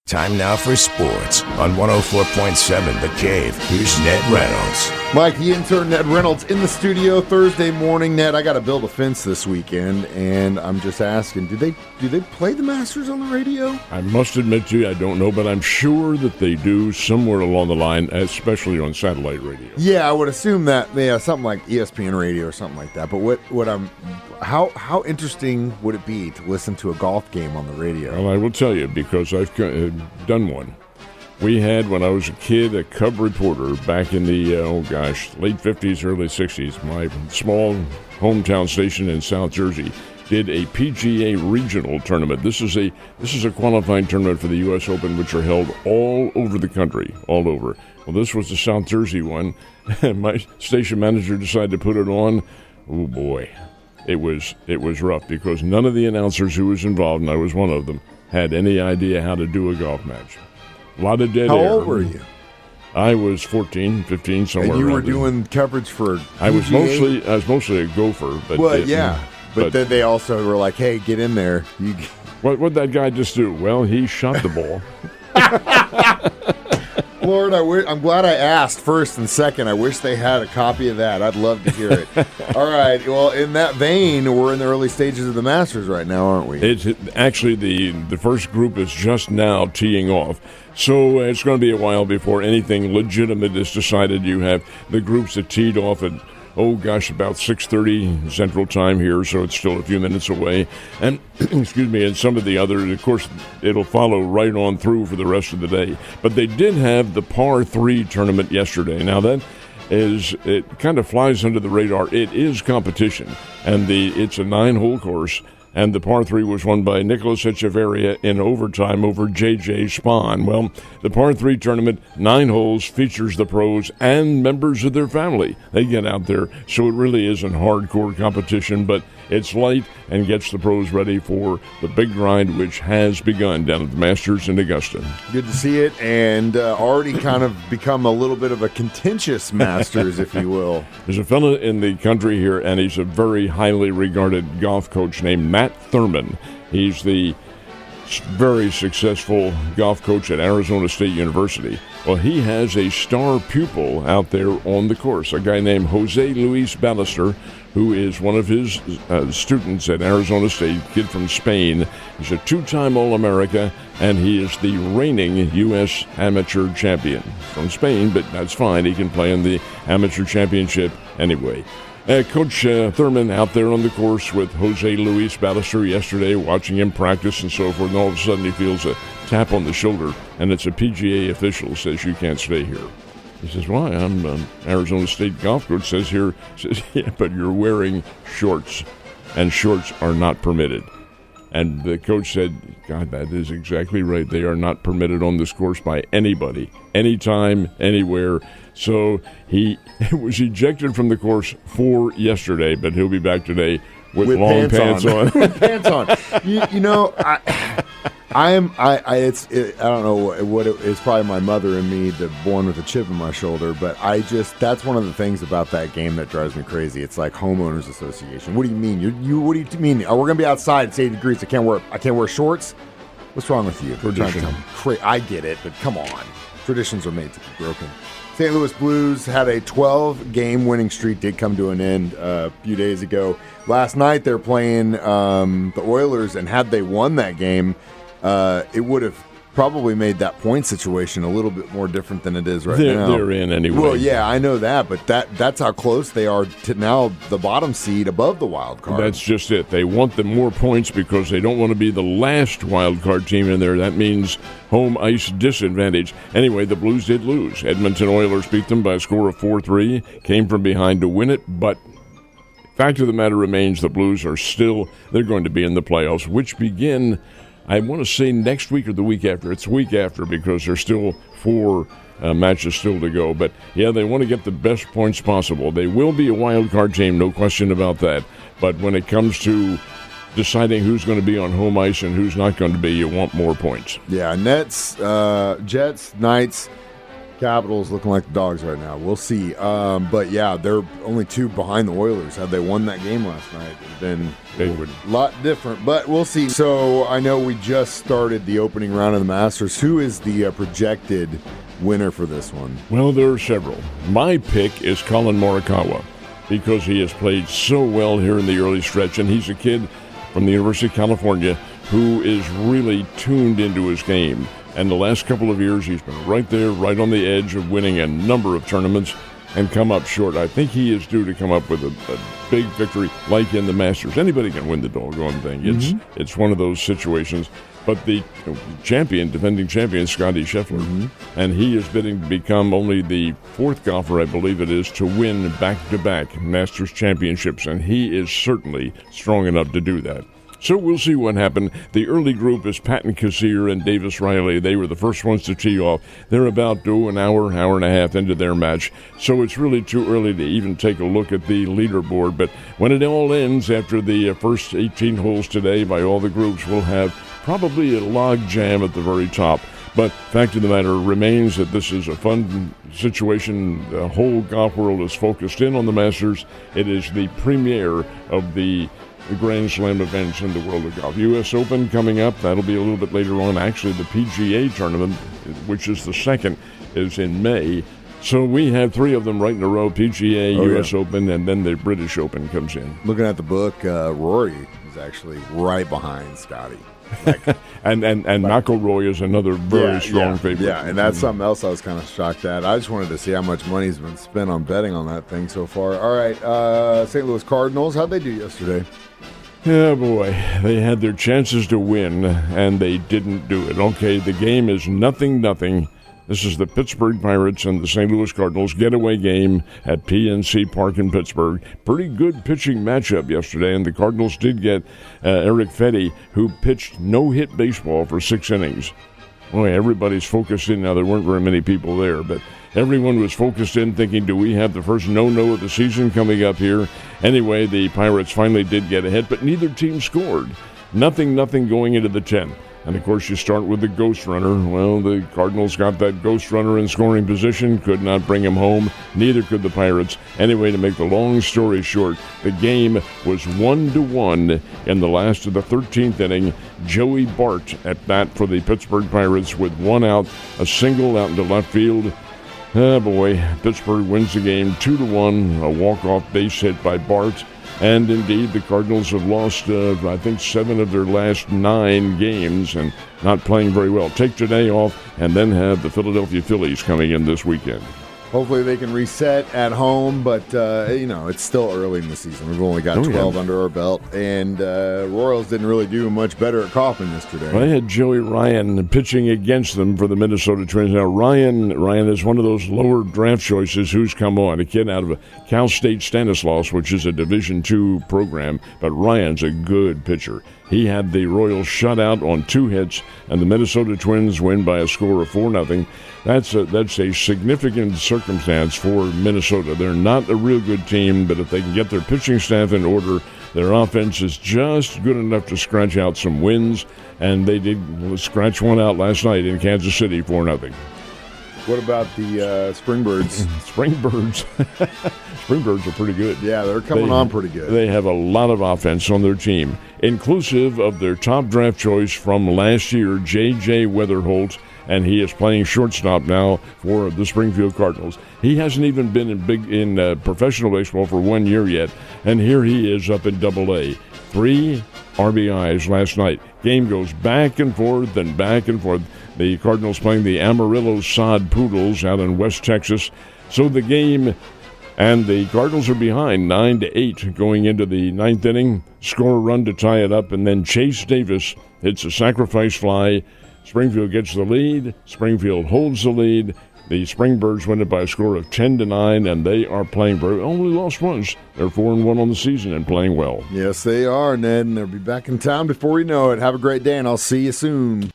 Time now for sports on 104.7 The Cave. Here's Ned Reynolds. Mike, the intern Ned Reynolds in the studio Thursday morning. Ned, I got to build a fence this weekend, and I'm just asking, do they play the Masters on the radio? I must admit to you, I don't know, but I'm sure that they do somewhere along the line, especially on satellite radio. Yeah, I would assume that, something like ESPN radio or something like that. But how interesting would it be to listen to a golf game on the radio? Well, I will tell you, because I've done one. We had, when I was a kid, a Cub reporter back in the, late 50s, early 60s. My small hometown station in South Jersey did a PGA regional tournament. This is a qualifying tournament for the U.S. Open, which are held all over the country, all over. Well, this was the South Jersey one, and my station manager decided to put it on. Oh, boy. It was rough because none of the announcers who was involved, and I was one of them, had any idea how to do a golf match. A lot of dead air. How old were you? I was 14, 15, somewhere around. And you were doing coverage for I was mostly a gopher. But then they also were like, hey, get in there. What'd that guy just do? Well, he shot the ball. Lord, I'm glad I asked first and second. I wish they had a copy of that. I'd love to hear it. All right. Well, in that vein, we're in the early stages of the Masters right now, aren't we? It's actually the first group is just now teeing off. So it's going to be a while before anything legitimate is decided. You have the groups that teed off at, about 6:30 Central Time here, so it's still a few minutes away. And, and some of the others, of course, it'll follow right on through for the rest of the day. But they did have the par 3 tournament yesterday. Now, it kind of flies under the radar. It is competition, and it's a 9-hole course. And the par 3 was won by Nicholas Echeverria in overtime over J.J. Spahn. Well, the par 3 tournament, 9 holes, features the pros and members of their family. They get out there, so it really isn't hardcore competition, but it's light and gets the pros ready for the big grind, which has begun down at the Masters in Augusta. Good to see it, and already kind of become a little bit of a contentious Masters, if you will. There's a fellow in the country here, and he's a very highly regarded golf coach named Matt Thurman. He's the very successful golf coach at Arizona State University. Well, he has a star pupil out there on the course, a guy named Jose Luis Ballester, who is one of his students at Arizona State, kid from Spain. He's a 2-time All-America, and he is the reigning U.S. amateur champion from Spain, but that's fine. He can play in the amateur championship anyway. Coach Thurman out there on the course with Jose Luis Ballester yesterday, watching him practice and so forth, and all of a sudden he feels a tap on the shoulder, and it's a PGA official says, you can't stay here. He says, why? I'm Arizona State golf coach. Says, yeah, but you're wearing shorts, and shorts are not permitted. And the coach said, God, that is exactly right. They are not permitted on this course by anybody, anytime, anywhere. So he was ejected from the course for yesterday, but he'll be back today with long pants on. With pants on. I don't know what it's probably my mother and me, born with a chip in my shoulder, but that's one of the things about that game that drives me crazy. It's like homeowners association. What do you mean? What do you mean? Oh, we're gonna be outside. It's 80 degrees. I can't wear shorts. What's wrong with you? Tradition. I get it, but come on. Traditions are made to be broken. St. Louis Blues had a 12-game winning streak, did come to an end a few days ago. Last night they're playing the Oilers, and had they won that game, it would have probably made that point situation a little bit more different than it is now. They're in anyway. Well, yeah, I know that, but that's how close they are to now the bottom seed above the wild card. That's just it. They want the more points because they don't want to be the last wild card team in there. That means home ice disadvantage. Anyway, the Blues did lose. Edmonton Oilers beat them by a score of 4-3, came from behind to win it, but fact of the matter remains the Blues they're going to be in the playoffs, which begin, I want to say next week or the week after. It's the week after because there's still 4 matches still to go. But, yeah, they want to get the best points possible. They will be a wild card team, no question about that. But when it comes to deciding who's going to be on home ice and who's not going to be, you want more points. Yeah, Nets, Jets, Knights, Capitals looking like the dogs right now. We'll see. But yeah, they're only 2 behind the Oilers. Had they won that game last night, it would have been a lot different. But we'll see. So I know we just started the opening round of the Masters. Who is the projected winner for this one? Well, there are several. My pick is Colin Morikawa because he has played so well here in the early stretch, and he's a kid from the University of California who is really tuned into his game. And the last couple of years, he's been right there, right on the edge of winning a number of tournaments and come up short. I think he is due to come up with a big victory like in the Masters. Anybody can win the doggone thing. It's one of those situations. But the defending champion, Scottie Scheffler, and he is bidding to become only the 4th golfer, I believe it is, to win back-to-back Masters championships. And he is certainly strong enough to do that. So we'll see what happened. The early group is Patton Kazir and Davis Riley. They were the first ones to tee off. They're about an hour and a half into their match. So it's really too early to even take a look at the leaderboard. But when it all ends after the first 18 holes today by all the groups, we'll have probably a log jam at the very top. But fact of the matter remains that this is a fun situation. The whole golf world is focused in on the Masters. It is the premiere of the Grand Slam events in the world of golf. U.S. Open coming up. That'll be a little bit later on. Actually, the PGA tournament, which is the second, is in May. So we have 3 of them right in a row, PGA, U.S. Open, and then the British Open comes in. Looking at the book, Rory is actually right behind Scotty. and McIlroy is another very strong favorite. Yeah, and that's something else I was kind of shocked at. I just wanted to see how much money's been spent on betting on that thing so far. All right, St. Louis Cardinals, how'd they do yesterday? Oh, boy. They had their chances to win, and they didn't do it. Okay, the game is 0-0. This is the Pittsburgh Pirates and the St. Louis Cardinals getaway game at PNC Park in Pittsburgh. Pretty good pitching matchup yesterday, and the Cardinals did get Eric Fetty, who pitched no-hit baseball for 6 innings. Boy, everybody's focused in. Now, there weren't very many people there, but everyone was focused in thinking, do we have the first no-no of the season coming up here? Anyway, the Pirates finally did get ahead, but neither team scored. 0-0 going into the 10th. And, of course, you start with the ghost runner. Well, the Cardinals got that ghost runner in scoring position, could not bring him home. Neither could the Pirates. Anyway, to make the long story short, the game was 1-1 in the last of the 13th inning. Joey Bart at bat for the Pittsburgh Pirates with 1 out, a single out into left field. Oh, boy, Pittsburgh wins the game 2-1, a walk-off base hit by Bart. And indeed, the Cardinals have lost, I think, 7 of their last 9 games and not playing very well. Take today off and then have the Philadelphia Phillies coming in this weekend. Hopefully they can reset at home, but, it's still early in the season. We've only got 12 under our belt, and Royals didn't really do much better at Kauffman yesterday. I had Joey Ryan pitching against them for the Minnesota Twins. Now, Ryan is one of those lower draft choices who's come on, a kid out of Cal State Stanislaus, which is a Division II program, but Ryan's a good pitcher. He had the Royals shut out on 2 hits, and the Minnesota Twins win by a score of 4-0. That's a significant circumstance for Minnesota. They're not a real good team, but if they can get their pitching staff in order, their offense is just good enough to scratch out some wins, and they did scratch one out last night in Kansas City, 4-0. What about the Springbirds? Springbirds are pretty good. Yeah, they're coming on pretty good. They have a lot of offense on their team, inclusive of their top draft choice from last year, J.J. Weatherholt, and he is playing shortstop now for the Springfield Cardinals. He hasn't even been in professional baseball for 1 year yet, and here he is up in Double-A. 3 RBIs last night. Game goes back and forth and back and forth. The Cardinals playing the Amarillo Sod Poodles out in West Texas. So the game, and the Cardinals are behind 9-8 going into the 9th inning. Score a run to tie it up, and then Chase Davis hits a sacrifice fly. Springfield gets the lead. Springfield holds the lead. The Springbirds win it by a score of 10-9, and they are playing very well. Only lost once. They're 4-1 on the season and playing well. Yes, they are, Ned, and they'll be back in town before you know it. Have a great day, and I'll see you soon.